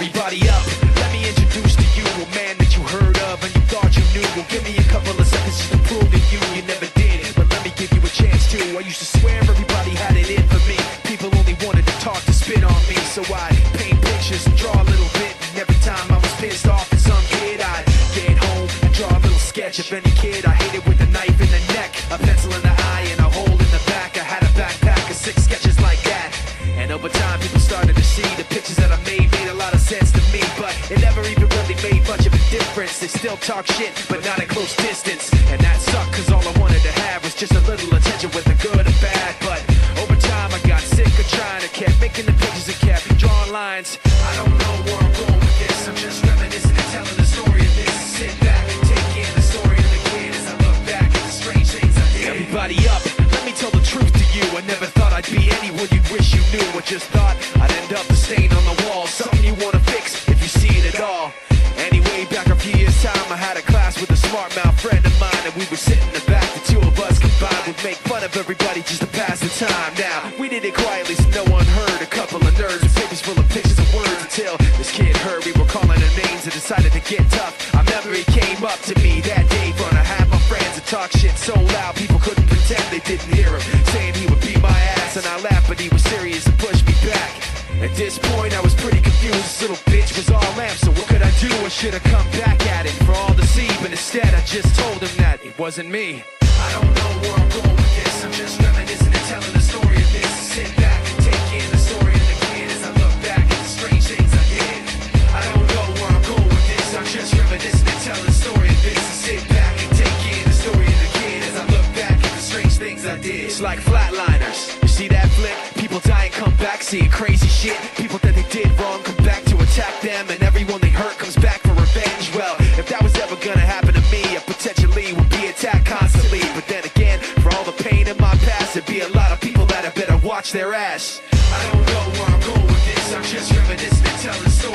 Everybody up, let me introduce to you a man that you heard of and you thought you knew. Well, give me a couple of seconds just to prove to you never did, but let me give you a chance too. I used to swear everybody had it in for me. People only wanted to talk to spit on me, so I paint pictures and draw a little bit. And every time I was pissed off at some kid, I'd get home and draw a little sketch of any kid I hated with a knife in the neck, a pencil in the eye, and a hole in the back. I had a backpack of 6 sketches like that. And over time people started to see the pictures that I made a lot of sense to me, but it never even really made much of a difference. They still talk shit, but not at close distance, and that sucked, cause all I wanted to have was just a little attention with the good and bad. But over time I got sick of trying to keep making the pictures and kept drawing lines. I don't know where I'm going with this, I'm just reminiscing and telling the story of this. Sit back and take in the story of the kid as I look back at the strange things I did. Everybody up, let me tell the truth to you. I never thought I'd be anyone you wish you knew. I just thought I'd end up the stain on the wall, something you wanna fix if you see it at all. Anyway, back a few years time, I had a class with a smart mouth friend of mine, and we would sit in the back. The two of us combined would make fun of everybody just to pass the time. Now, we did it quietly so no one heard. A couple of nerds with papers full of pictures and words, until this kid heard we were calling their names and decided to get tough. I remember he came up to me that day in front of half my friends and talk shit so loud people couldn't pretend they didn't hear him, saying he would beat my ass, and I laughed, but he was serious and pushed me back. At this point I was pretty confused. This little bitch was all lamp, so what could I do? I should have come back at it for all to see, but instead I just told him that it wasn't me. I don't know where I'm going with this, I'm just reminiscing and telling the story of this. Sit back and take in the story of the kid as I look back at the strange things I did. I don't know where I'm going with this, I'm just reminiscing and telling the story of this. Sit back and take in the story of the kid as I look back at the strange things I did. It's like flatliners, you see that flick? People die and come back, seeing crazy shit. People that they did wrong come back to attack them, and everyone they hurt comes back for revenge. Well, if that was ever gonna happen to me, I potentially would be attacked constantly. But then again, for all the pain in my past, there'd be a lot of people that had better watch their ass. I don't know where I'm going with this, I'm just reminiscing and telling the story.